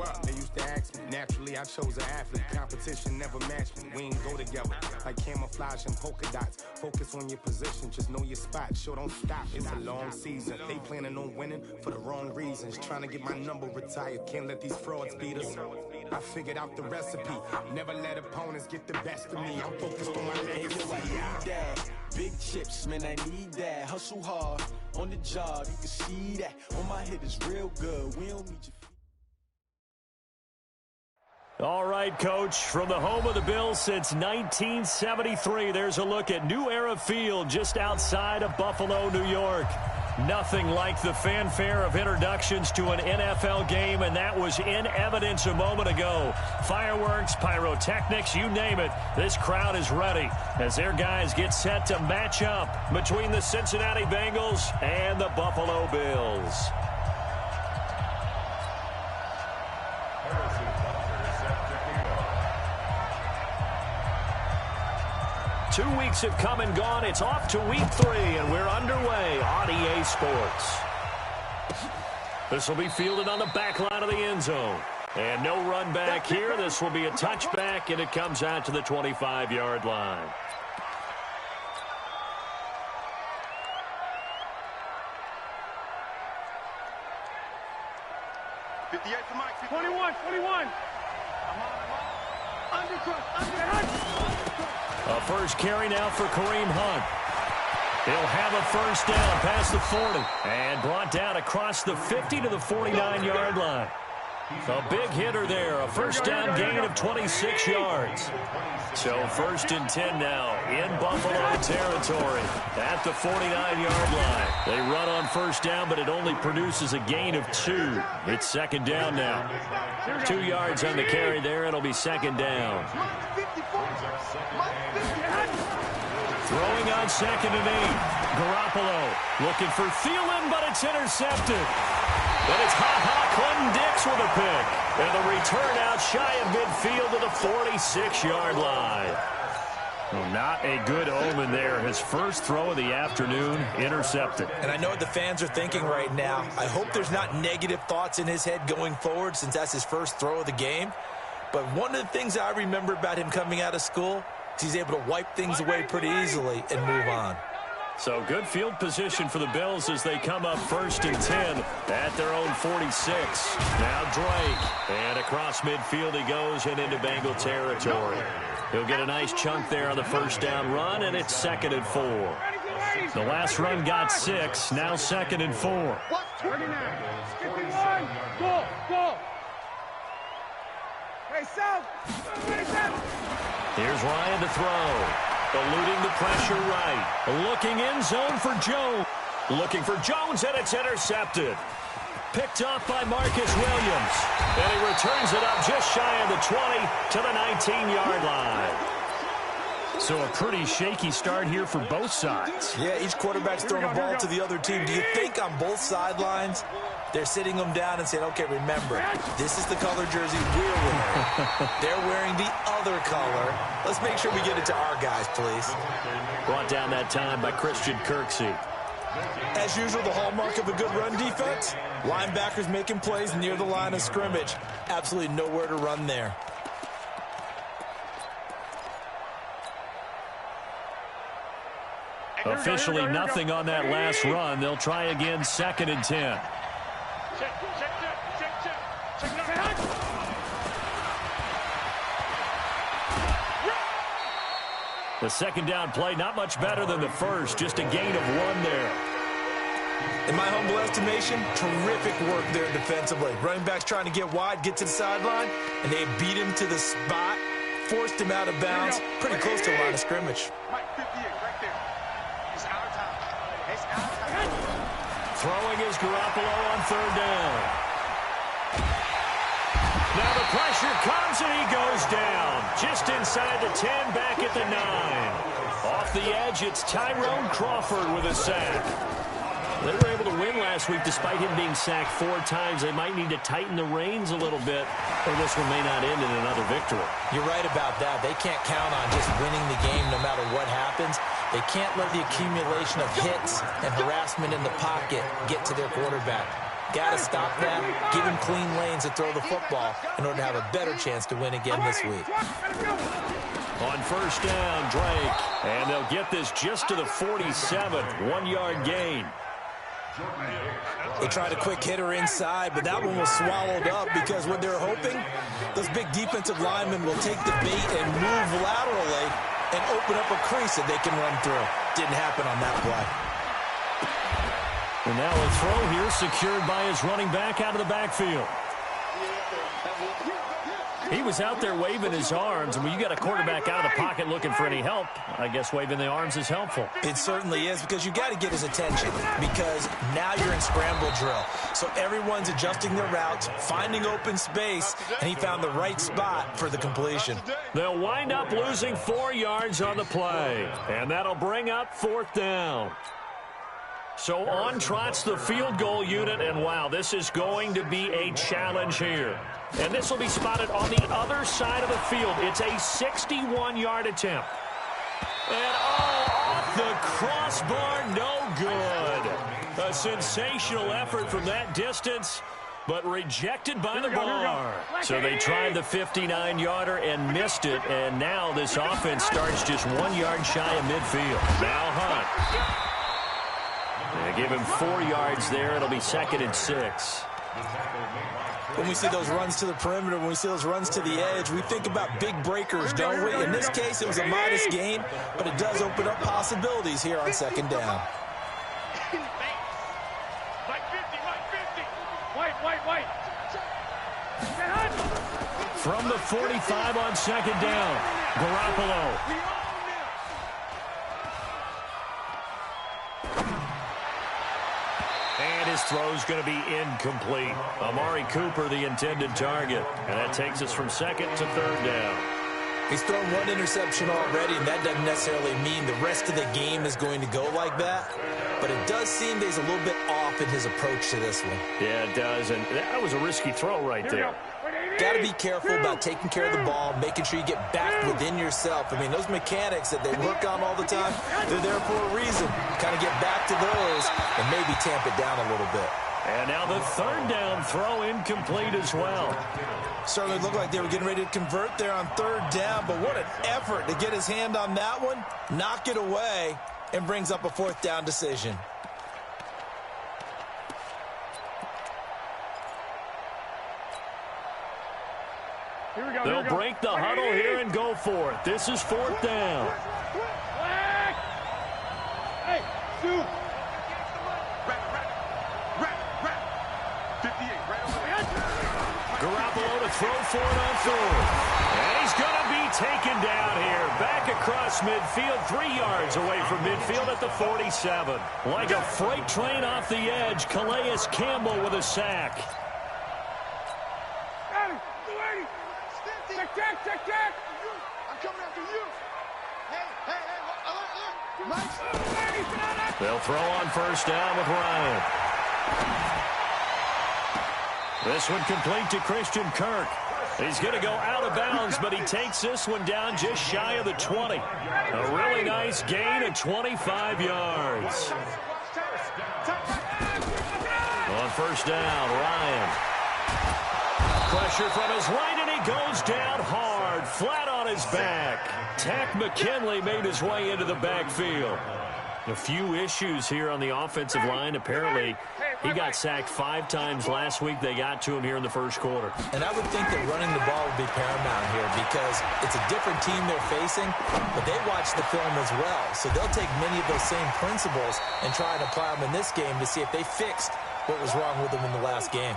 up, they used to ask me. Naturally, I chose an athlete. Competition never matched me. We ain't go together like camouflage and polka dots. Focus on your position, just know your spot. Sure, don't stop, it's a long season. They planning on winning for the wrong reasons. Trying to get my number retired, can't let these frauds beat us. I figured out the recipe. Never let opponents get the best of me. I'm focused on my legacy. Big chips, man, I need that. Hustle hard on the job, you can see that. On my head is real good. We don't need your feet. All right, Coach, from the home of the Bills since 1973, there's a look at New Era Field just outside of Buffalo, New York. Nothing like the fanfare of introductions to an NFL game, and that was in evidence a moment ago. Fireworks, pyrotechnics, you name it. This crowd is ready as their guys get set to match up between the Cincinnati Bengals and the Buffalo Bills. 2 weeks have come and gone. It's off to week 3, and we're underway on EA Sports. This will be fielded on the back line of the end zone. And no run back here. This will be a touchback, and it comes out to the 25-yard line. For Mike. 21. A first carry now for Kareem Hunt. He'll have a first down past the 40 and brought down across the 50 to the 49-yard line. A big hitter there, a first down gain of 26 yards. So first and 10 now in Buffalo territory at the 49-yard line. They run on first down, but it only produces a gain of 2. It's second down now. 2 yards on the carry there. It'll be second down. Throwing on second and 8. Garoppolo looking for Thielen, but it's intercepted. But it's Clinton Dix with a pick. And the return out shy of midfield to the 46-yard line. Well, not a good omen there. His first throw of the afternoon intercepted. And I know what the fans are thinking right now. I hope there's not negative thoughts in his head going forward since that's his first throw of the game. But one of the things I remember about him coming out of school is he's able to wipe things away pretty easily and move on. So good field position for the Bills as they come up first and 10 at their own 46. Now Drake. And across midfield he goes and into Bengal territory. He'll get a nice chunk there on the first down run, and it's second and 4. The last run got 6. Now second and 4. Here's Ryan to throw. Eluding the pressure right. Looking in zone for Jones. Looking for Jones, and it's intercepted. Picked off by Marcus Williams. And he returns it up just shy of the 20 to the 19-yard line. So a pretty shaky start here for both sides. Yeah, each quarterback's throwing the ball to the other team. Do you think on both sidelines they're sitting them down and saying, okay, remember, this is the color jersey we're wearing. They're wearing the other color. Let's make sure we get it to our guys, please. Brought down that time by Christian Kirksey. As usual, the hallmark of a good run defense, linebackers making plays near the line of scrimmage. Absolutely nowhere to run there. Officially nothing on that last run. They'll try again, second and 10. The second down play, not much better than the first, just a gain of 1 there. In my humble estimation, terrific work there defensively. Running backs trying to get wide, get to the sideline, and they beat him to the spot, forced him out of bounds, pretty close to the line of scrimmage. Throwing is Garoppolo on third down. Now the pressure comes and he goes down. Just inside the 10, back at the 9. Off the edge, it's Tyrone Crawford with a sack. They were able to win last week despite him being sacked 4 times. They might need to tighten the reins a little bit, or this one may not end in another victory. You're right about that. They can't count on just winning the game no matter what happens. They can't let the accumulation of hits and harassment in the pocket get to their quarterback. Got to stop that, give him clean lanes to throw the football in order to have a better chance to win again this week. On first down, Drake. And they'll get this just to the 47. 1-yard gain. They tried a quick hitter inside, but that one was swallowed up because what they're hoping, those big defensive linemen will take the bait and move laterally and open up a crease that they can run through. Didn't happen on that play. And now a throw here secured by his running back out of the backfield. He was out there waving his arms, and when you got a quarterback out of the pocket looking for any help, I guess waving the arms is helpful. It certainly is, because you got to get his attention, because now you're in scramble drill. So everyone's adjusting their routes, finding open space, and he found the right spot for the completion. They'll wind up losing 4 yards on the play, and that'll bring up 4th down. So on trots the field goal unit, and wow, this is going to be a challenge here. And this will be spotted on the other side of the field. It's a 61-yard attempt. And off the crossbar, no good. A sensational effort from that distance, but rejected by the bar. So they tried the 59-yarder and missed it, and now this offense starts just 1 yard shy of midfield. Now Hunt. They give him 4 yards there. It'll be 2nd and 6. When we see those runs to the perimeter, when we see those runs to the edge, we think about big breakers, don't we? In this case, it was a modest gain, but it does open up possibilities here on 2nd down. From the 45 on 2nd down, Garoppolo. And his throw's going to be incomplete. Amari Cooper, the intended target. And that takes us from 2nd to 3rd down. He's thrown 1 interception already, and that doesn't necessarily mean the rest of the game is going to go like that. But it does seem that he's a little bit off in his approach to this one. Yeah, it does. And that was a risky throw right there. Got to be careful about taking care of the ball, making sure you get back within yourself. I mean, those mechanics that they work on all the time, they're there for a reason. Kind of get back to those and maybe tamp it down a little bit. And now the 3rd down throw incomplete as well. Certainly looked like they were getting ready to convert there on 3rd down, but what an effort to get his hand on that one, knock it away, and brings up a 4th down decision. They'll break the huddle here and go for it. This is 4th down. Hey, Stu. Garoppolo to throw for it on 4th. And he's going to be taken down here. Back across midfield, 3 yards away from midfield at the 47. Like a freight train off the edge, Calais Campbell with a sack. Check. I'm coming after you. Hey. They'll throw on 1st down with Ryan. This one complete to Christian Kirk. He's going to go out of bounds, but he takes this one down just shy of the 20. A really nice gain of 25 yards. On 1st down, Ryan. Pressure from his right, and he goes down hard, flat on his back. Tack McKinley made his way into the backfield. A few issues here on the offensive line. Apparently, he got sacked 5 times last week. They got to him here in the 1st quarter. And I would think that running the ball would be paramount here because it's a different team they're facing, but they watch the film as well. So they'll take many of those same principles and try and apply them in this game to see if they fixed what was wrong with them in the last game.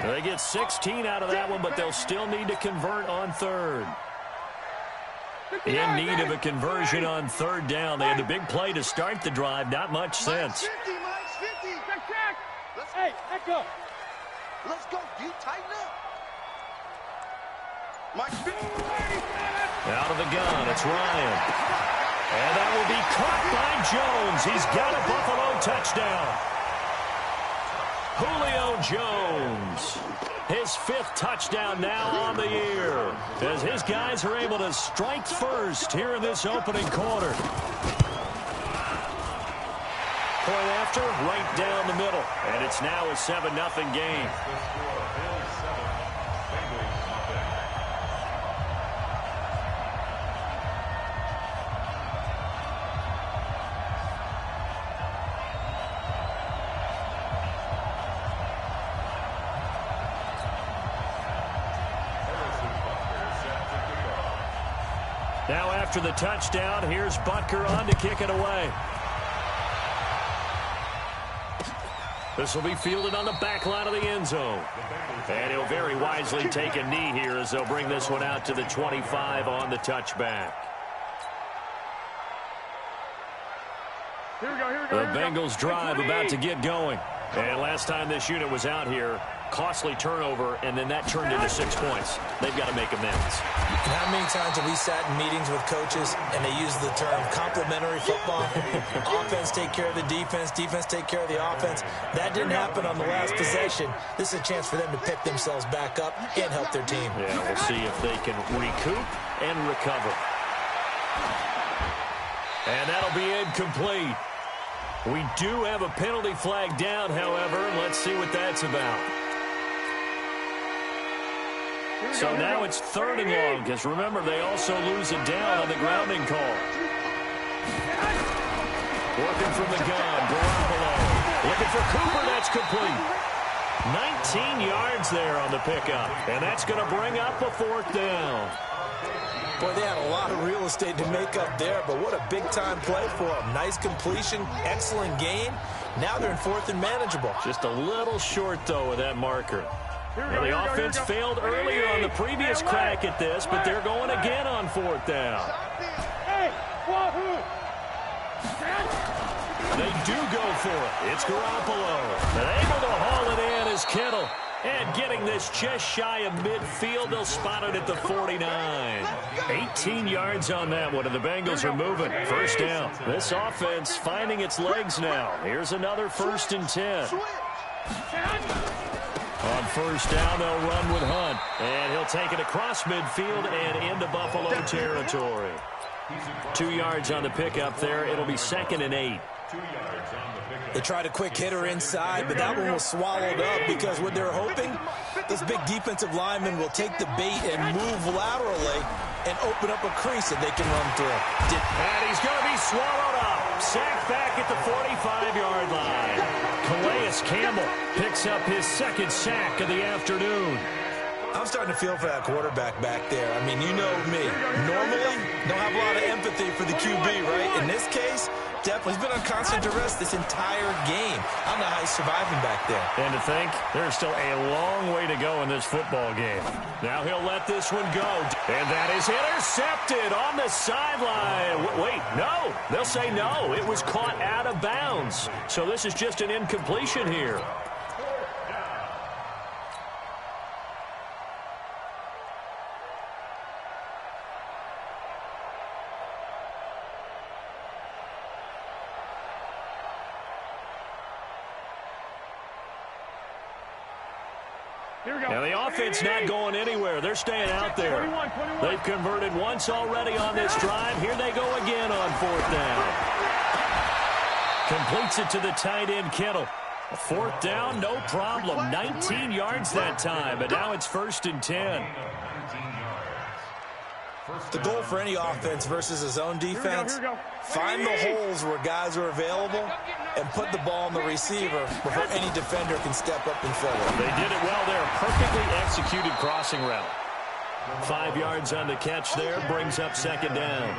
They get 16 out of that one, but they'll still need to convert on 3rd. In need of a conversion on 3rd down. They had the big play to start the drive. Not much sense. Hey, let go. Let's go. You tighten up. Out of the gun, it's Ryan. And that will be caught by Jones. He's got a Buffalo touchdown. Julio Jones, his 5th touchdown now on the year, as his guys are able to strike first here in this opening quarter. point after, right down the middle. And it's now a 7-0 game. Now after the touchdown, here's Butker on to kick it away. This will be fielded on the back line of the end zone. And he'll very wisely take a knee here as they'll bring this one out to the 25 on the touchback. The Bengals drive about to get going. And last time this unit was out here, costly turnover, and then that turned into 6 points. They've got to make amends. How many times have we sat in meetings with coaches and they use the term complementary football? Offense take care of the defense, defense take care of the offense. That didn't happen on the last possession. This is a chance for them to pick themselves back up and help their team. Yeah, we'll see if they can recoup and recover. And that'll be incomplete. We do have a penalty flag down, however, and let's see what that's about. So now it's 3rd and long, because remember, they also lose a down on the grounding call. Working from the gun, Garoppolo. Looking for Cooper, that's complete. 19 yards there on the pickup, and that's going to bring up a 4th down. Boy, they had a lot of real estate to make up there, but what a big-time play for them. Nice completion, excellent gain. Now they're in 4th and manageable. Just a little short, though, with that marker. Well, the offense failed earlier on the previous crack at this, but they're going again on 4th down. They do go for it. It's Garoppolo. And able to haul it in is Kittle. And getting this just shy of midfield, they'll spot it at the 49. 18 yards on that one, and the Bengals are moving. 1st down. This offense finding its legs now. Here's another 1st and 10. On 1st down, they'll run with Hunt. And he'll take it across midfield and into Buffalo territory. 2 yards on the pickup there. It'll be 2nd and 8. They tried a quick hitter inside, but that one was swallowed up because what they're hoping, this big defensive lineman will take the bait and move laterally and open up a crease that they can run through. And he's going to be swallowed up. Sacked back at the 45-yard line. Calais Campbell picks up his 2nd sack of the afternoon. I'm starting to feel for that quarterback back there. I mean, you know me. Normally, don't have a lot of empathy for the QB, right? In this case, definitely. He's been on constant duress this entire game. I don't know how he's surviving back there. And to think, there's still a long way to go in this football game. Now he'll let this one go. And that is intercepted on the sideline. Wait, no. They'll say no. It was caught out of bounds. So this is just an incompletion here. Now the offense not going anywhere. They're staying out there. They've converted once already on this drive. Here they go again on 4th down. Completes it to the tight end, Kittle. 4th down, no problem. 19 yards that time, but now it's 1st and 10. The goal for any offense versus a zone defense, find the holes where guys are available and put the ball on the receiver before any defender can step up and fill it. They did it well there. Perfectly executed crossing route. 5 yards on the catch there, brings up 2nd down.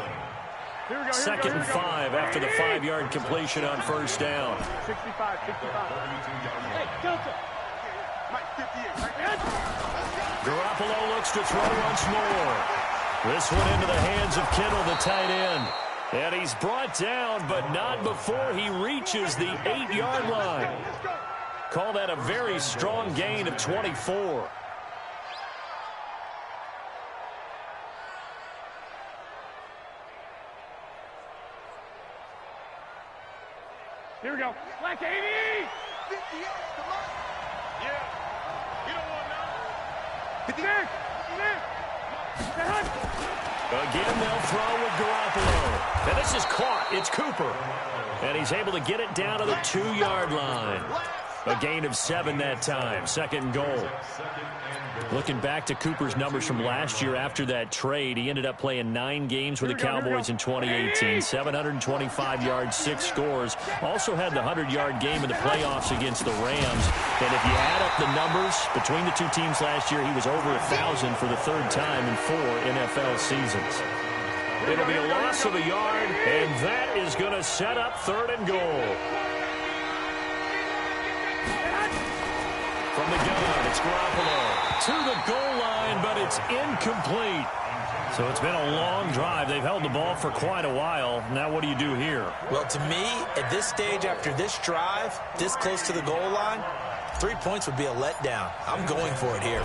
2nd and 5 after the 5-yard completion on 1st down. 65. Hey, Delta. Garoppolo looks to throw once more. This one into the hands of Kittle, the tight end. And he's brought down, but not before he reaches the 8-yard line. Call that a very strong gain of 24. Here we go. Black 80! 58, come on. Yeah. You don't want none. 56. Again, they'll throw with Garoppolo. And this is caught. It's Cooper. And he's able to get it down to the 2-yard line. A gain of 7 that time. Second and goal. Looking back to Cooper's numbers from last year after that trade, he ended up playing 9 games with the Cowboys in 2018. 725 yards, 6 scores. Also had the 100-yard game in the playoffs against the Rams. And if you add up the numbers between the two teams last year, he was over 1,000 for the 3rd time in 4 NFL seasons. It'll be a loss of a yard, and that is going to set up 3rd and goal. From the gun, it's Garoppolo to the goal line, but it's incomplete. So it's been a long drive. They've held the ball for quite a while. Now what do you do here? Well, to me, at this stage, after this drive, this close to the goal line, 3 points would be a letdown. I'm going for it here.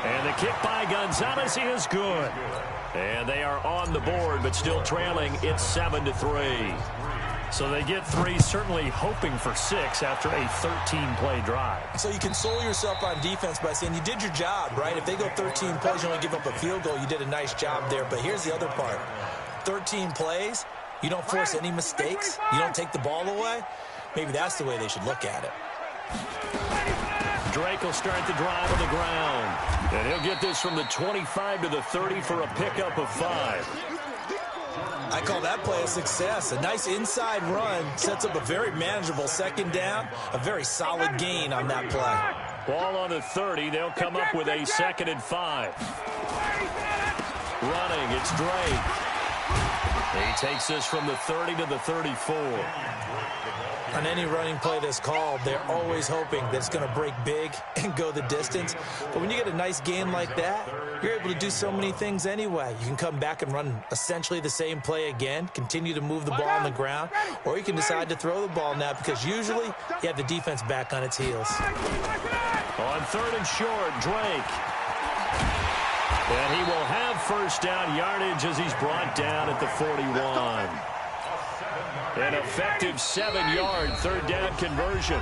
And the kick by Gonzalez is good. And they are on the board, but still trailing. It's 7-3. So they get 3, certainly hoping for 6 after a 13-play drive. So you console yourself on defense by saying you did your job, right? If they go 13 plays, you only give up a field goal, you did a nice job there. But here's the other part. 13 plays, you don't force any mistakes, you don't take the ball away. Maybe that's the way they should look at it. Drake will start the drive on the ground. And he'll get this from the 25 to the 30 for a pickup of 5. I call that play a success. A nice inside run sets up a very manageable 2nd down, a very solid gain on that play. Ball on the 30. They'll come up with a 2nd and 5. Running, it's Drake. He takes this from the 30 to the 34. On any running play that's called, they're always hoping that it's going to break big and go the distance. But when you get a nice gain like that, you're able to do so many things anyway. You can come back and run essentially the same play again, continue to move the ball on the ground, or you can decide to throw the ball now because usually you have the defense back on its heels. On 3rd and short, Drake. And he will have 1st down yardage as he's brought down at the 41. An effective 7-yard 3rd down conversion.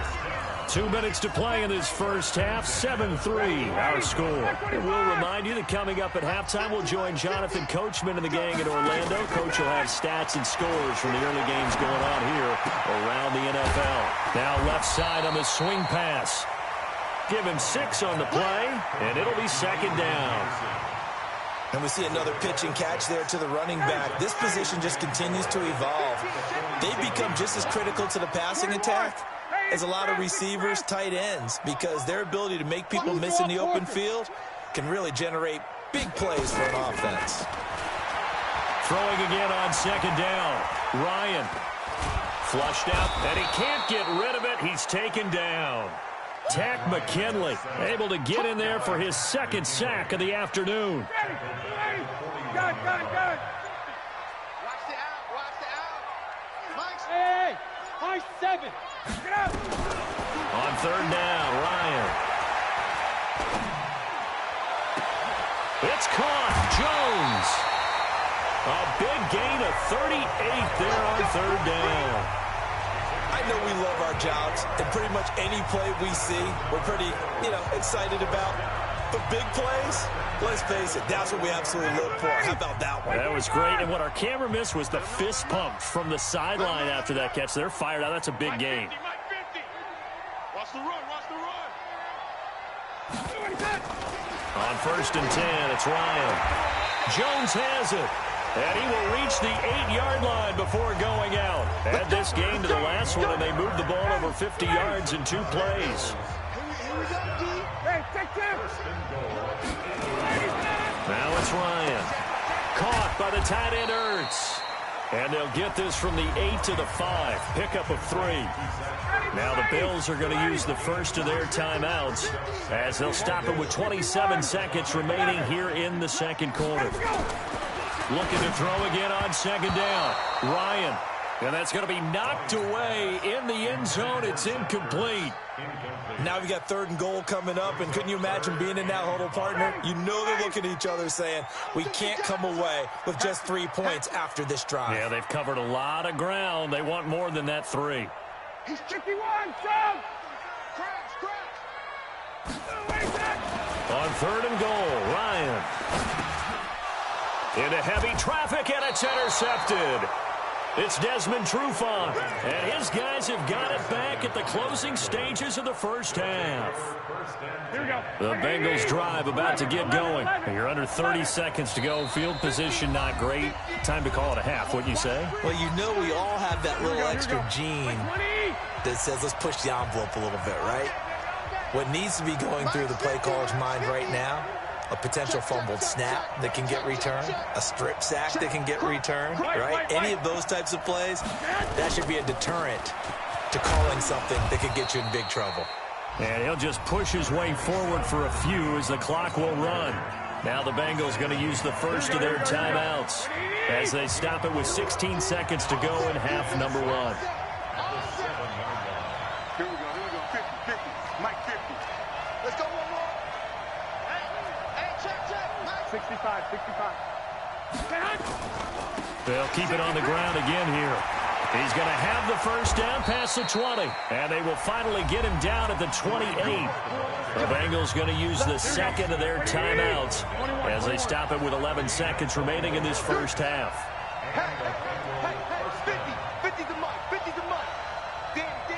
2 minutes to play in this first half. 7-3 our score. And we'll remind you that coming up at halftime, we'll join Jonathan Coachman and the gang in Orlando. Coach will have stats and scores from the early games going on here around the NFL. Now left side on the swing pass. Give him 6 on the play, and it'll be 2nd down. And we see another pitch and catch there to the running back. This position just continues to evolve. They become just as critical to the passing attack as a lot of receivers, tight ends, because their ability to make people miss in the open field can really generate big plays for an offense. Throwing again on 2nd down. Ryan flushed out, and he can't get rid of it. He's taken down. Tack McKinley able to get in there for his 2nd sack of the afternoon. Good. Watch the out. Hey, high 7. Get out. On 3rd down, Ryan. It's caught. Jones. A big gain of 38 there on 3rd down. I know we love our jobs, and pretty much any play we see, we're pretty, excited about. But big plays, let's face it, that's what we absolutely live for. How about that one? That was great, and what our camera missed was the fist pump from the sideline after that catch. They're fired out. That's a big gain. Watch the run. On 1st and 10, it's Ryan. Jones has it. And he will reach the 8-yard line before going out. Add this game to the last one, and they moved the ball over 50 yards in 2 plays. Now it's Ryan. Caught by the tight end, Ertz. And they'll get this from the 8 to the 5. Pickup of 3. Now the Bills are going to use the first of their timeouts as they'll stop it with 27 seconds remaining here in the 2nd quarter. Looking to throw again on 2nd down. Ryan. And that's going to be knocked away in the end zone. It's incomplete. Now we got 3rd and goal coming up, and couldn't you imagine being in that huddle, partner? You know they're looking at each other saying, we can't come away with just 3 points after this drive. Yeah, they've covered a lot of ground. They want more than that 3. He's tricky one, Joe. On 3rd and goal, Ryan. Into heavy traffic, and it's intercepted. It's Desmond Trufant, and his guys have got it back at the closing stages of the first half. Here we go. The Bengals drive about to get going. You're under 30 seconds to go. Field position not great. Time to call it a half, wouldn't you say? Well, you know we all have that little extra gene that says let's push the envelope a little bit, right? What needs to be going through the play caller's mind right now, a potential fumbled snap that can get returned, a strip sack that can get returned, right? Any of those types of plays, that should be a deterrent to calling something that could get you in big trouble. And he'll just push his way forward for a few as the clock will run. Now the Bengals going to use the first of their timeouts as they stop it with 16 seconds to go in half number one. Here we go, 50, 50, Mike 50. Let's go one more. Hey, check, Mike. 65, 65. They'll keep it on the ground again here. He's going to have the first down past the 20, and they will finally get him down at the 28. The Bengals going to use the second of their timeouts as they stop it with 11 seconds remaining in this first half. Hey, 50 to Mike, 50 to Mike. Danny.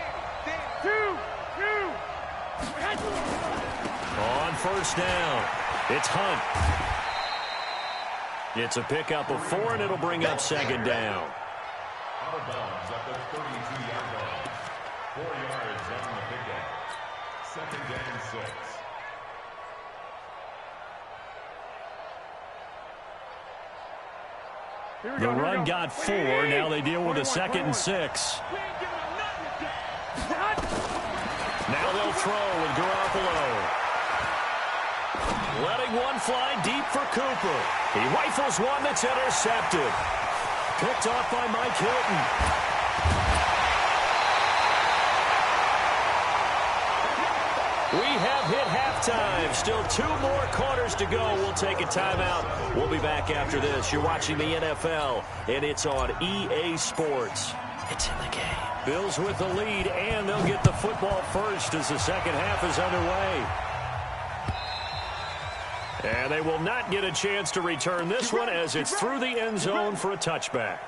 On first down, it's Hunt. It's a pickup of 4, and it'll bring up second down. Out of bounds at the 32-yard line. 4 yards on the pickup. Second and 6. The run got 4. Now they deal with a second and 6. Now they'll throw with Garoppolo. Letting one fly deep for Cooper. He rifles one that's intercepted. Picked off by Mike Hilton. We have hit halftime. Still 2 more quarters to go. We'll take a timeout. We'll be back after this. You're watching the NFL, and it's on EA Sports. It's in the game. Bills with the lead, and they'll get the football first as the second half is underway. And they will not get a chance to return this one as it's through the end zone for a touchback.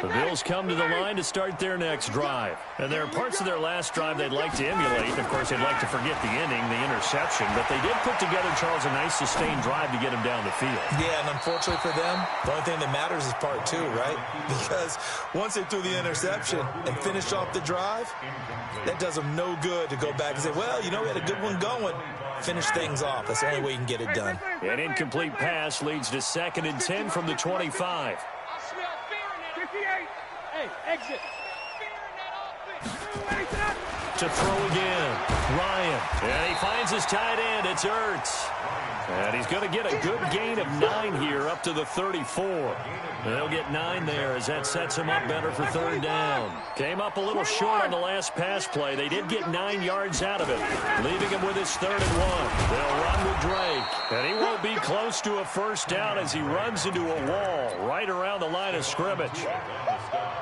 The Bills come to the line to start their next drive. And there are parts of their last drive they'd like to emulate. Of course, they'd like to forget the ending, the interception. But they did put together, Charles, a nice sustained drive to get him down the field. Yeah, and unfortunately for them, the only thing that matters is part 2, right? Because once they threw the interception and finished off the drive, that does them no good to go back and say, well, you know, we had a good one going. Finish things off. That's the only way you can get it done. An incomplete pass leads to 2nd and 10 from the 25. Hey, exit. To throw again, Ryan. And he finds his tight end. It's Ertz. And he's going to get a good gain of 9 here up to the 34. They'll get 9 there as that sets him up better for 3rd down. Came up a little short on the last pass play. They did get 9 yards out of it, leaving him with his 3rd and 1. They'll run with Drake. And he won't be close to a first down as he runs into a wall right around the line of scrimmage.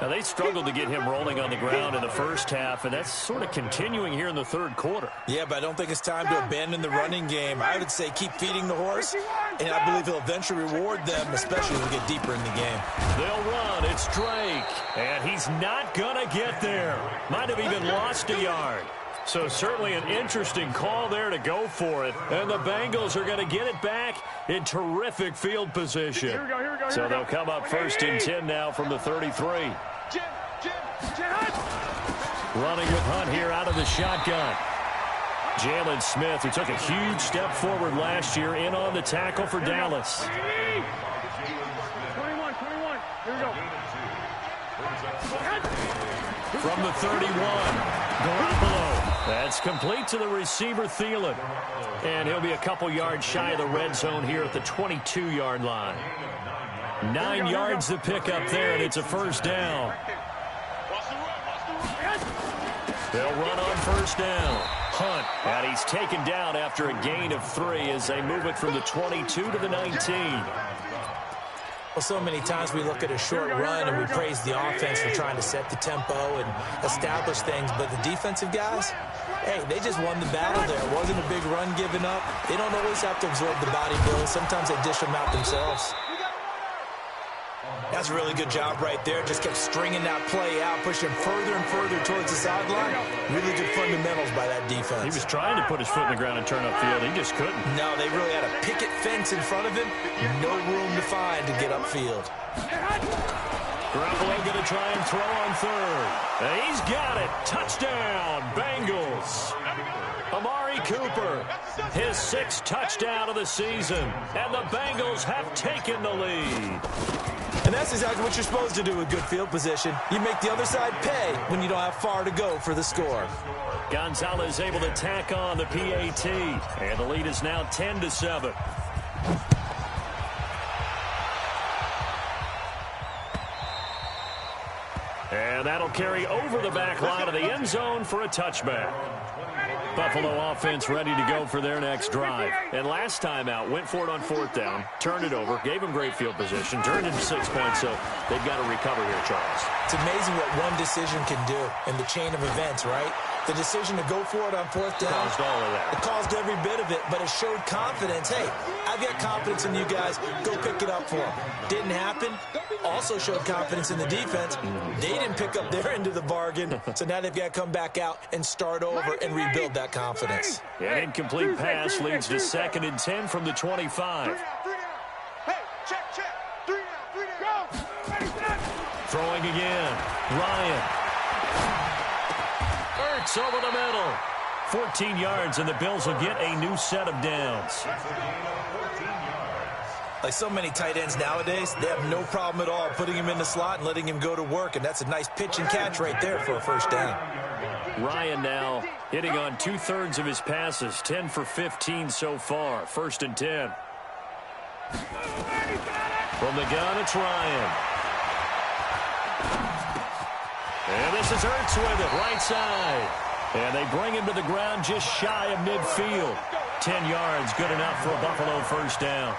Now, they struggled to get him rolling on the ground in the first half, and that's sort of continuing here in the 3rd quarter. Yeah, but I don't think it's time to abandon the running game. I would say keep feeding the horse, and I believe he'll eventually reward them, especially when we get deeper in the game. They'll run. It's Drake, and he's not going to get there. Might have even lost a yard. So certainly an interesting call there to go for it. And the Bengals are going to get it back in terrific field position. Here we go. So they'll come up 1st and 10 now from the 33. Jim. Running with Hunt here out of the shotgun. Jalen Smith, who took a huge step forward last year, in on the tackle for Dallas. 21. Here we go. From the 31, Garoppolo. That's complete to the receiver, Thielen. And he'll be a couple yards shy of the red zone here at the 22-yard line. 9 yards to pick up there, and it's a first down. They'll run on first down. Hunt, and he's taken down after a gain of 3 as they move it from the 22 to the 19. Well, so many times we look at a short run and we praise the offense for trying to set the tempo and establish things, but the defensive guys, hey, they just won the battle there. It wasn't a big run given up. They don't always have to absorb the body blows. Sometimes they dish them out themselves. That's a really good job right there. Just kept stringing that play out, pushing further and further towards the sideline. Really good fundamentals by that defense. He was trying to put his foot in the ground and turn upfield. He just couldn't. No, they really had a picket fence in front of him. No room to find to get upfield. Garoppolo going to try and throw on third. And he's got it. Touchdown, Bengals. Amari Cooper, his 6th touchdown of the season. And the Bengals have taken the lead. And that's exactly what you're supposed to do with good field position. You make the other side pay when you don't have far to go for the score. Gonzalez able to tack on the PAT. And the lead is now 10-7. And that'll carry over the back line of the end zone for a touchback. Buffalo offense ready to go for their next drive. And last time out, went for it on 4th down, turned it over, gave them great field position, turned into 6 points, so they've got to recover here, Charles. It's amazing what one decision can do in the chain of events, right? The decision to go for it on 4th down. Caused all of that. It caused every bit of it, but it showed confidence. Hey, I've got confidence in you guys. Go pick it up for them. Didn't happen. Also showed confidence in the defense. They didn't pick up their end of the bargain, so now they've got to come back out and start over and rebuild that confidence. An incomplete pass leads to 2nd and 10 from the 25. Hey, check. 3 down. Go. Throwing again. Ryan. Ertz over the middle. 14 yards, and the Bills will get a new set of downs. Like so many tight ends nowadays, they have no problem at all putting him in the slot and letting him go to work, and that's a nice pitch and catch right there for a 1st down. Ryan now hitting on 2/3 of his passes, 10 for 15 so far. 1st and 10. From the gun, it's Ryan. And this is Ertz with it, right side. And they bring him to the ground just shy of midfield. 10 yards, good enough for a Buffalo 1st down.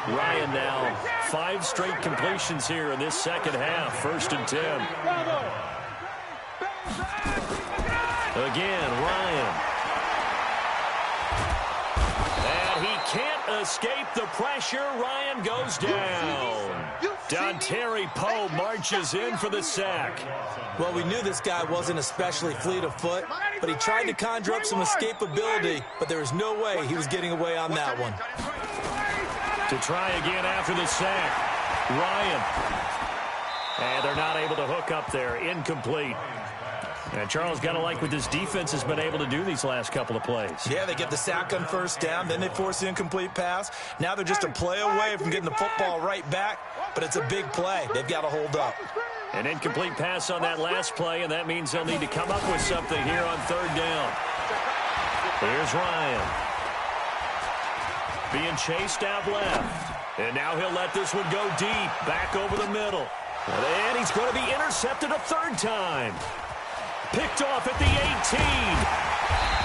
Ryan now 5 straight completions here in this 2nd half. 1st and 10. Again, Ryan. And he can't escape the pressure. Ryan goes down. Dontari Poe marches in for the sack. Well, we knew this guy wasn't especially fleet of foot, but he tried to conjure up some escapability, but there was no way he was getting away on that one. To try again after the sack. Ryan. And they're not able to hook up there. Incomplete. And Charles, got to like what this defense has been able to do these last couple of plays. Yeah, they get the sack on 1st down, then they force the incomplete pass. Now they're just a play away from getting the football right back, but it's a big play. They've got to hold up. An incomplete pass on that last play, and that means they'll need to come up with something here on 3rd down. Here's Ryan. Being chased out left. And now he'll let this one go deep, back over the middle. And he's going to be intercepted a 3rd time. Picked off at the 18.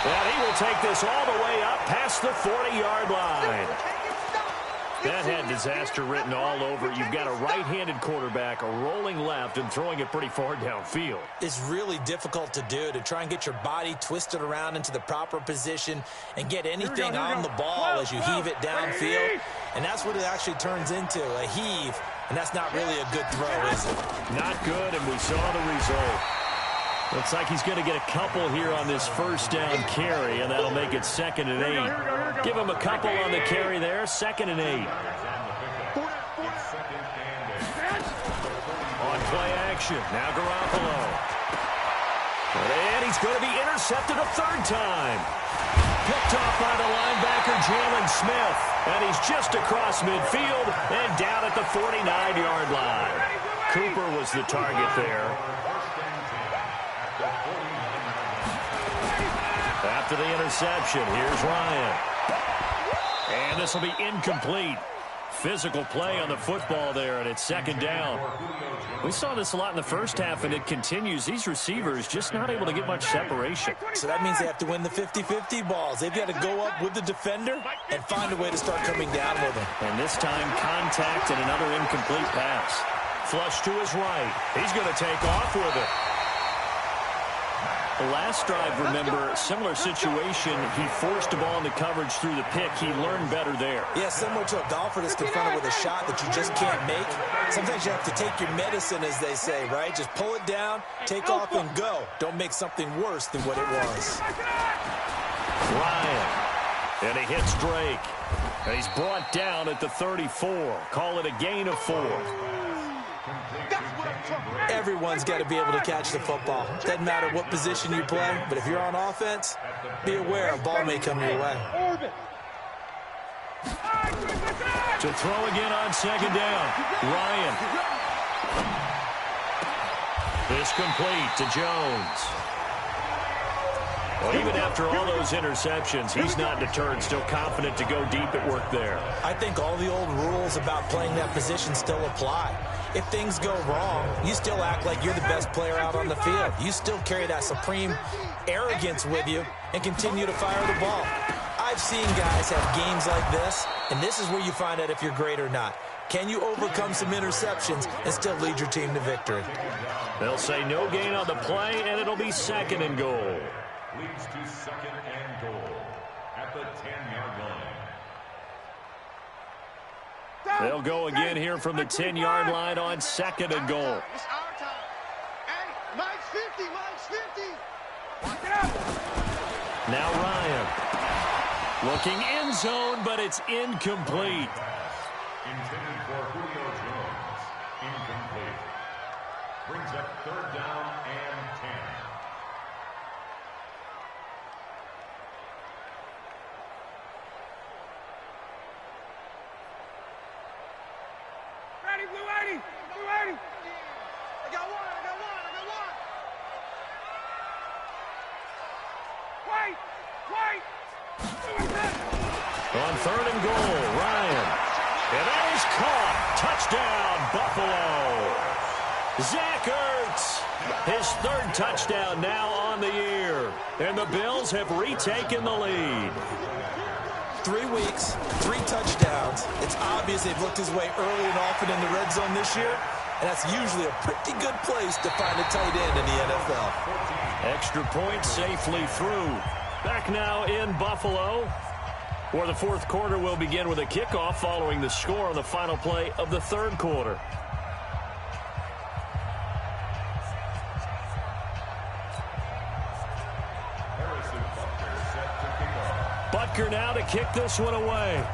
And he will take this all the way up past the 40-yard line. That had disaster written all over it. You've got a right-handed quarterback, a rolling left, and throwing it pretty far downfield. It's really difficult to do, to try and get your body twisted around into the proper position and get anything on the ball as you heave it downfield. And that's what it actually turns into, a heave. And that's not really a good throw, is it? Not good, and we saw the result. Looks like he's going to get a couple here on this 1st down carry, and that'll make it 2nd and 8. Give him a couple on the carry there, 2nd and 8. On play action, now Garoppolo. And he's going to be intercepted a 3rd time. Picked off by the linebacker, Jalen Smith. And he's just across midfield and down at the 49-yard line. Cooper was the target there. After the interception, here's Ryan. And this will be incomplete. Physical play on the football there, and it's second down. We saw this a lot in the first half, and it continues. These receivers just not able to get much separation. So that means they have to win the 50-50 balls. They've got to go up with the defender and find a way to start coming down with him. And this time, contact and another incomplete pass. Flush to his right. He's going to take off with it. The last drive, remember, similar situation. He forced a ball into coverage through the pick. He learned better there. Yeah, similar to a golfer that's confronted with a shot that you just can't make. Sometimes you have to take your medicine, as they say, right? Just pull it down, take off, and go. Don't make something worse than what it was. Ryan. And he hits Drake. And he's brought down at the 34. Call it a gain of 4. Everyone's got to be able to catch the football. Doesn't matter what position you play, but if you're on offense, be aware a ball may come your way. To throw again on second down. Ryan. This complete to Jones. Well, even after all those interceptions, he's not deterred, still confident to go deep at work there. I think all the old rules about playing that position still apply. If things go wrong, you still act like you're the best player out on the field. You still carry that supreme arrogance with you and continue to fire the ball. I've seen guys have games like this, and this is where you find out if you're great or not. Can you overcome some interceptions and still lead your team to victory? They'll say no gain on the play, and it'll be second and goal. Leads to second and goal at the 10-yard line. They'll go again here from the 10-yard line on second and goal. It's our time. Hey, Mike's 50, Mike's 50. Now Ryan. Looking end zone, but it's incomplete. Intended for Julio Jones. Incomplete. Brings up third down and 10. Ready, Blue 80. Blue 80. I got one. Wait. On third and goal, Ryan. And that is caught. Touchdown, Buffalo. Zach Ertz, his third touchdown now on the year. And the Bills have retaken the lead. 3 weeks, 3 touchdowns. It's obvious they've looked his way early and often in the red zone this year, and that's usually a pretty good place to find a tight end in the NFL. Extra point safely through. Back now in Buffalo, where the fourth quarter will begin with a kickoff following the score on the final play of the third quarter. Butker now to kick this one away.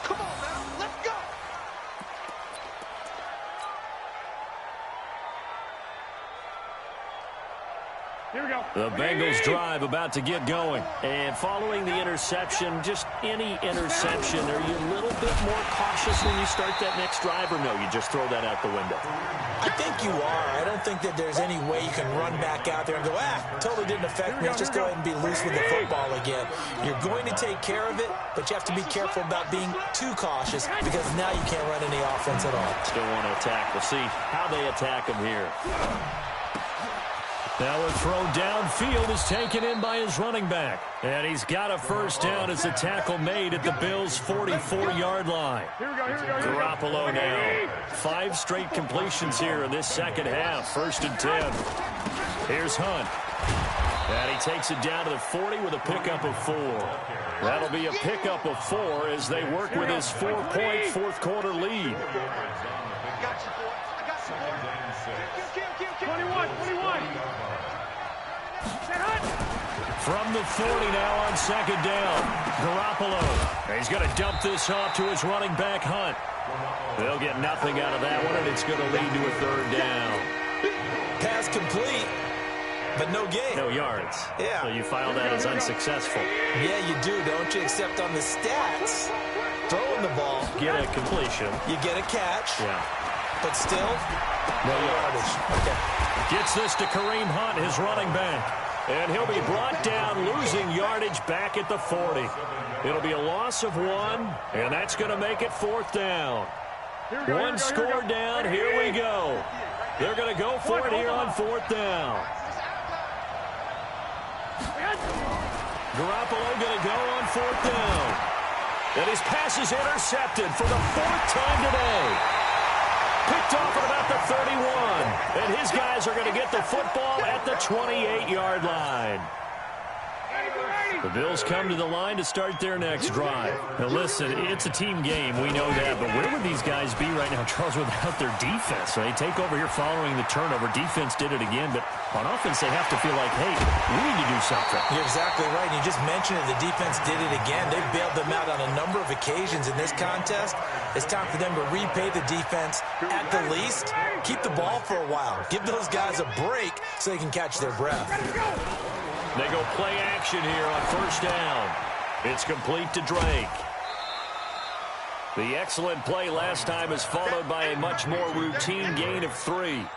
Come on, man. Let's go. Here we go. The Bengals drive about to get going. And following the interception, just any interception, are you a little bit more cautious when you start that next drive, or no, you just throw that out the window? I think you are. I don't think that there's any way you can run back out there and go, totally didn't affect me. Let's just go ahead and be loose with the football again. You're going to take care of it, but you have to be careful about being too cautious because now you can't run any offense at all. Still want to attack. We'll see how they attack him here. Now a throw downfield is taken in by his running back. And he's got a first down as the tackle made at the Bills' 44-yard line. Garoppolo now. 5 straight completions here in this second half. 1st and 10. Here's Hunt. And he takes it down to the 40 with a pickup of 4. That'll be a pickup of 4 as they work with his 4-point fourth quarter lead. I got you, boy. I got you, boy. 21. From the 40 now on second down. Garoppolo. He's going to dump this off to his running back, Hunt. They'll get nothing out of that one, and it's going to lead to a third down. Pass complete, but no gain. No yards. Yeah. So you file that as unsuccessful. Yeah, you do, don't you? Except on the stats, throwing the ball, Get a completion. you get a catch, Yeah. but still, no yardage. Okay. Gets this to Kareem Hunt, his running back. And he'll be brought down, losing yardage back at the 40. It'll be a loss of 1, and that's going to make it 4th down. One score down, here we go. They're going to go for it here on 4th down. Garoppolo going to go on 4th down. And his pass is intercepted for the 4th time today. Picked off at about the 31. And his guys are going to get the football at the 28-yard line. The Bills come to the line to start their next drive. Now listen, it's a team game, we know that, but where would these guys be right now, Charles, without their defense? So they take over here following the turnover. Defense did it again, but on offense they have to feel like, hey, we need to do something. You're exactly right. You just mentioned it. The defense did it again. They bailed them out on a number of occasions in this contest. It's time for them to repay the defense at the least. Keep the ball for a while. Give those guys a break so they can catch their breath. They go play action here on 1st down. It's complete to Drake. The excellent play last time is followed by a much more routine gain of 3.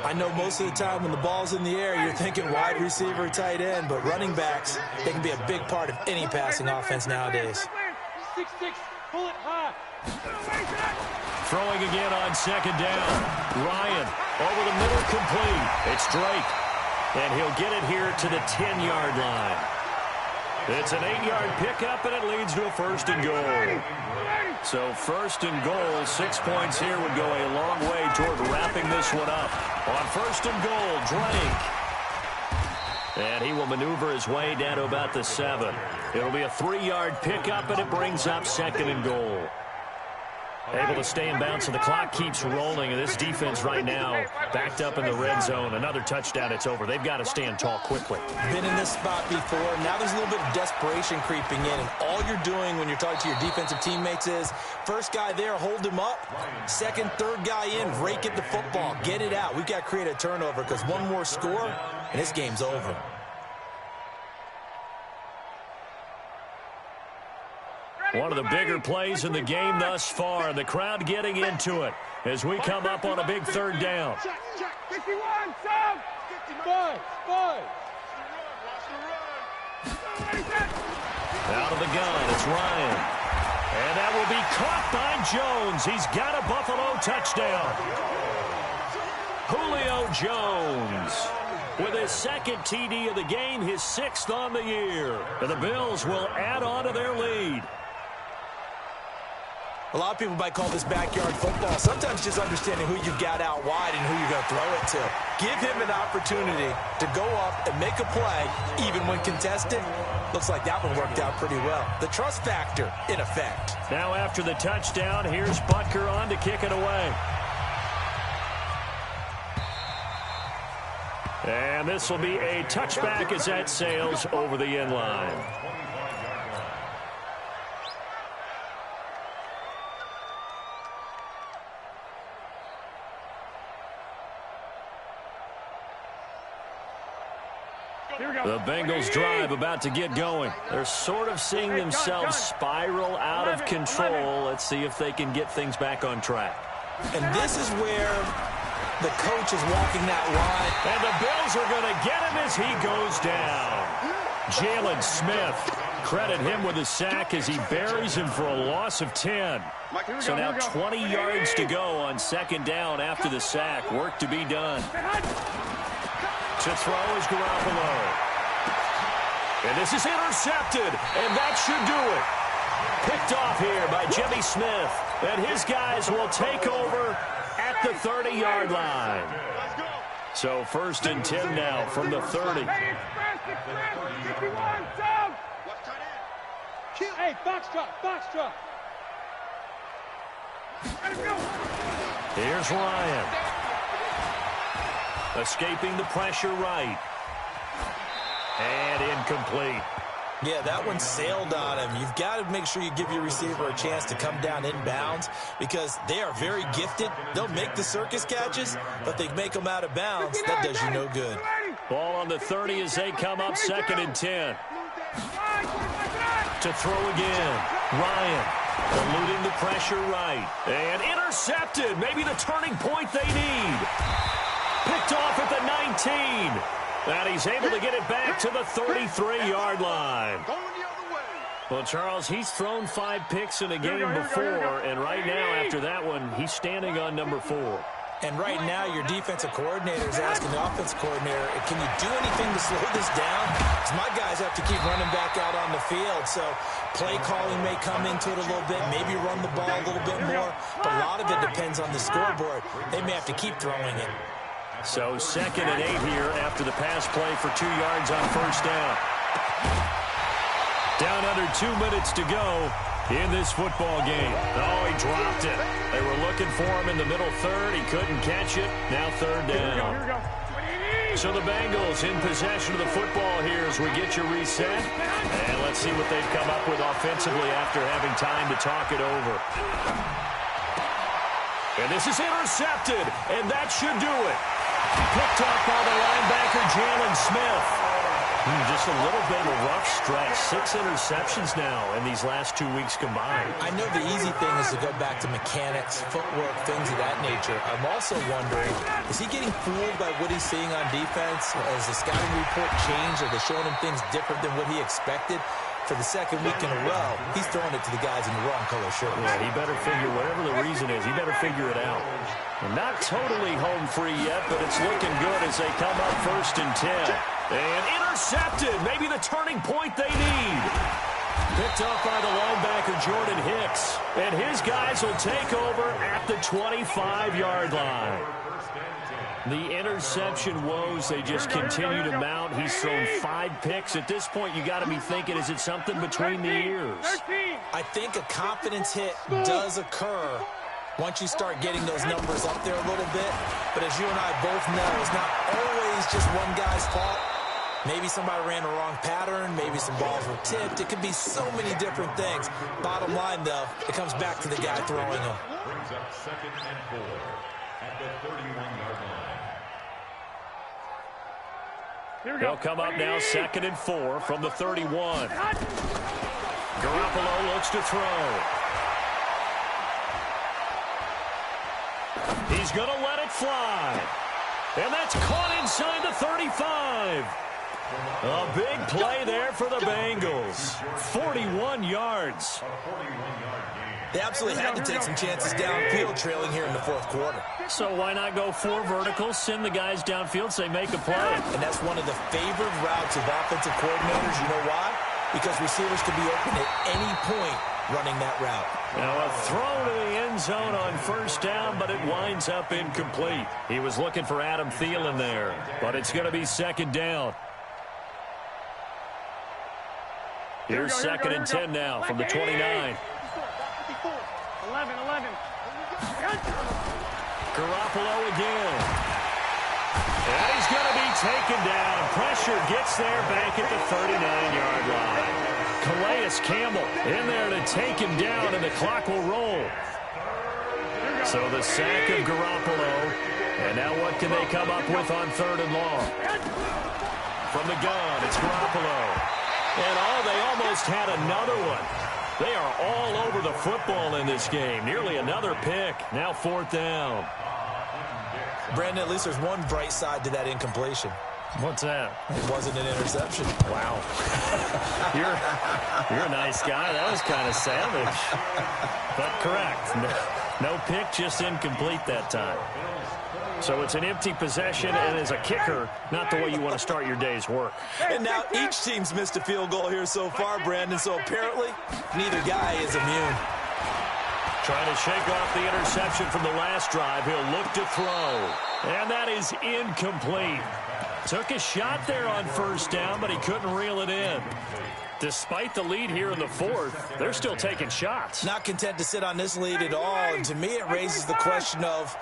I know most of the time when the ball's in the air, you're thinking wide receiver, tight end, but running backs, they can be a big part of any passing offense nowadays. 6-6, pull it high. Throwing again on 2nd down. Ryan over the middle, complete. It's Drake. And he'll get it here to the 10-yard line. It's an 8-yard pickup, and it leads to a 1st and goal. So 1st and goal, 6 points here would go a long way toward wrapping this one up. On 1st and goal, Drake. And he will maneuver his way down to about the 7. It'll be a 3-yard pickup, and it brings up 2nd and goal. Able to stay in bounds, so the clock keeps rolling, and this defense right now backed up in the red zone. Another touchdown, it's over. They've got to stand tall quickly. Been in this spot before. Now there's a little bit of desperation creeping in, and all you're doing when you're talking to your defensive teammates is, first guy there, hold him up. Second, third guy in, rake at the football. Get it out. We've got to create a turnover because one more score, and this game's over. One of the bigger plays in the game thus far. The crowd getting into it as we come up on a big 3rd down. 51, Sam! 5. Out of the gun, it's Ryan. And that will be caught by Jones. He's got a Buffalo touchdown. Julio Jones with his 2nd TD of the game, his 6th on the year. And the Bills will add on to their lead. A lot of people might call this backyard football. Sometimes just understanding who you've got out wide and who you're going to throw it to. Give him an opportunity to go up and make a play, even when contested. Looks like that one worked out pretty well. The trust factor in effect. Now after the touchdown, here's Butker on to kick it away. And this will be a touchback as that sails over the end line. The Bengals drive about to get going. They're sort of seeing themselves spiral out of control. Let's see if they can get things back on track. And this is where the coach is walking that line. And the Bills are going to get him as he goes down. Jalen Smith, credit him with a sack as he buries him for a loss of 10. So now 20 yards to go on 2nd down after the sack. Work to be done. To throw is Garoppolo. And this is intercepted, and that should do it. Picked off here by Jimmy Smith, and his guys will take over at the 30-yard line. So 1st and 10 now from the 30. Hey, box drop. Here's Ryan. Escaping the pressure right. And incomplete. Yeah, that one sailed on him. You've got to make sure you give your receiver a chance to come down inbounds because they are very gifted. They'll make the circus catches, but they make them out of bounds. That does you no good. Ball on the 30 as they come up 2nd and 10. To throw again. Ryan eluding the pressure right. And intercepted. Maybe the turning point they need. Picked off at the 19. And he's able to get it back to the 33-yard line. Going the other way. Well, Charles, he's thrown 5 picks in a game before, and right now, after that one, he's standing on number 4. And right now, your defensive coordinator is asking the offensive coordinator, can you do anything to slow this down? Because my guys have to keep running back out on the field. So play calling may come into it a little bit, maybe run the ball a little bit more. But a lot of it depends on the scoreboard. They may have to keep throwing it. So 2nd and 8 here after the pass play for 2 yards on first down. Down under 2 minutes to go in this football game. Oh, he dropped it. They were looking for him in the middle third. He couldn't catch it. Now 3rd down. Here we go. So the Bengals in possession of the football here as we get you reset. And let's see what they've come up with offensively after having time to talk it over. And this is intercepted, and that should do it. Picked off by the linebacker, Jalen Smith. Just a little bit of a rough stretch. 6 interceptions now in these last 2 weeks combined. I know the easy thing is to go back to mechanics, footwork, things of that nature. I'm also wondering, is he getting fooled by what he's seeing on defense? Has the scouting report changed? Are they showing him things different than what he expected? For the 2nd week in a row, he's throwing it to the guys in the wrong color shirts. Yeah, he better figure, whatever the reason is, he better figure it out. And not totally home free yet, but it's looking good as they come up 1st and 10. And intercepted, maybe the turning point they need. Picked up by the linebacker, Jordan Hicks. And his guys will take over at the 25-yard line. The interception woes, they just continue to mount. He's thrown 5 picks. At this point, you got to be thinking, is it something between the ears? I think a confidence hit does occur once you start getting those numbers up there a little bit. But as you and I both know, it's not always just one guy's fault. Maybe somebody ran the wrong pattern. Maybe some balls were tipped. It could be so many different things. Bottom line, though, it comes back to the guy throwing them. Brings up 2nd and 4 at the 31-yard line. They'll come up now 2nd and 4 from the 31. Garoppolo looks to throw. He's going to let it fly. And that's caught inside the 35. A big play there for the Bengals. 41 yards. They absolutely had to take some chances downfield trailing here in the 4th quarter. So why not go 4 verticals, send the guys downfield, say make a play? And that's one of the favored routes of offensive coordinators. You know why? Because receivers can be open at any point running that route. Now a throw to the end zone on 1st down, but it winds up incomplete. He was looking for Adam Thielen there, but it's going to be 2nd down. Here's 2nd and 10 now from the 29. 11. Garoppolo again. And he's going to be taken down. Pressure gets there back at the 39-yard line. Calais Campbell in there to take him down, and the clock will roll. So the sack of Garoppolo. And now what can they come up with on 3rd and long? From the gun, it's Garoppolo. And they almost had another one. They are all over the football in this game. Nearly another pick. Now 4th down. Brandon, at least there's one bright side to that incompletion. What's that? It wasn't an interception. Wow. You're a nice guy. That was kind of savage. But correct. No pick, just incomplete that time. So it's an empty possession, and as a kicker, not the way you want to start your day's work. And now each team's missed a field goal here so far, Brandon, so apparently neither guy is immune. Trying to shake off the interception from the last drive. He'll look to throw. And that is incomplete. Took a shot there on 1st down, but he couldn't reel it in. Despite the lead here in the 4th, they're still taking shots. Not content to sit on this lead at all, and to me it raises the question of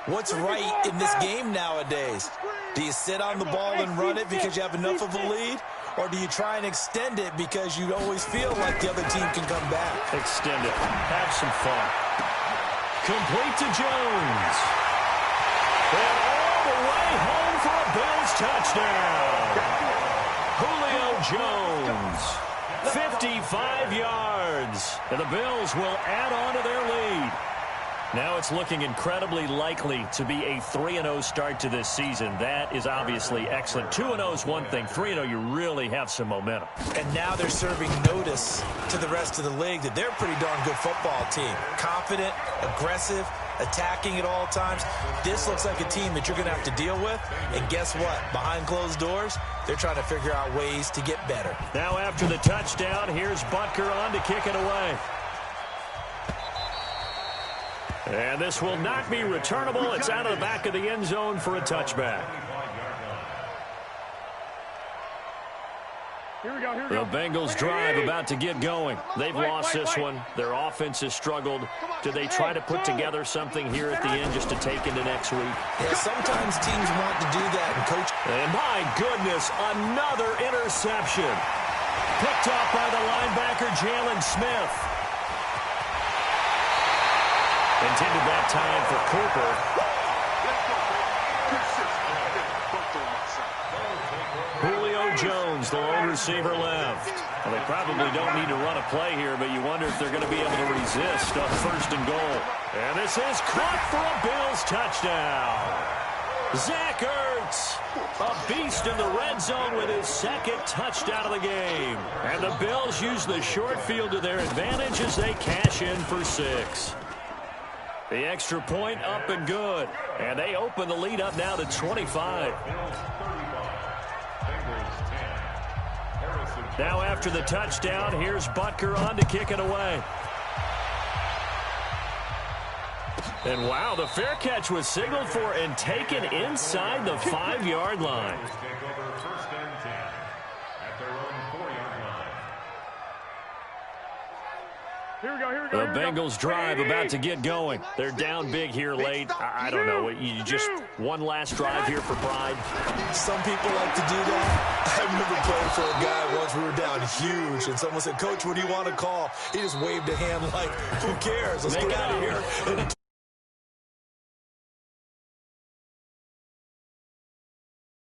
what's right in this game nowadays. Do you sit on the ball and run it because you have enough of a lead? Or do you try and extend it because you always feel like the other team can come back? Extend it. Have some fun. Complete to Jones. And all the way home for a Bills touchdown. Julio Jones. 55 yards. And the Bills will add on to their lead. Now it's looking incredibly likely to be a 3-0 start to this season. That is obviously excellent. 2-0 is one thing. 3-0, you really have some momentum. And now they're serving notice to the rest of the league that they're a pretty darn good football team. Confident, aggressive, attacking at all times. This looks like a team that you're going to have to deal with. And guess what? Behind closed doors, they're trying to figure out ways to get better. Now after the touchdown, here's Butker on to kick it away. And this will not be returnable. It's out of the back of the end zone for a touchback. The Bengals drive about to get going. They've lost this one. Their offense has struggled. Do they try to put together something here at the end just to take into next week? Yeah, sometimes teams want to do that, and coach. And my goodness, another interception. Picked off by the linebacker, Jalen Smith. Intended that time for Cooper. Julio Jones, the lone receiver left. Well, they probably don't need to run a play here, but you wonder if they're going to be able to resist on 1st and goal. And this is caught for a Bills touchdown. Zach Ertz, a beast in the red zone with his 2nd touchdown of the game. And the Bills use the short field to their advantage as they cash in for 6. The extra point up and good. And they open the lead up now to 25. Now after the touchdown, here's Butker on to kick it away. And wow, the fair catch was signaled for and taken inside the 5-yard line. The Bengals drive about to get going. They're down big here late. I don't know. You just one last drive here for pride. Some people like to do that. I remember playing for a guy once. We were down huge, and someone said, "Coach, what do you want to call?" He just waved a hand like, "Who cares? Let's get out of here."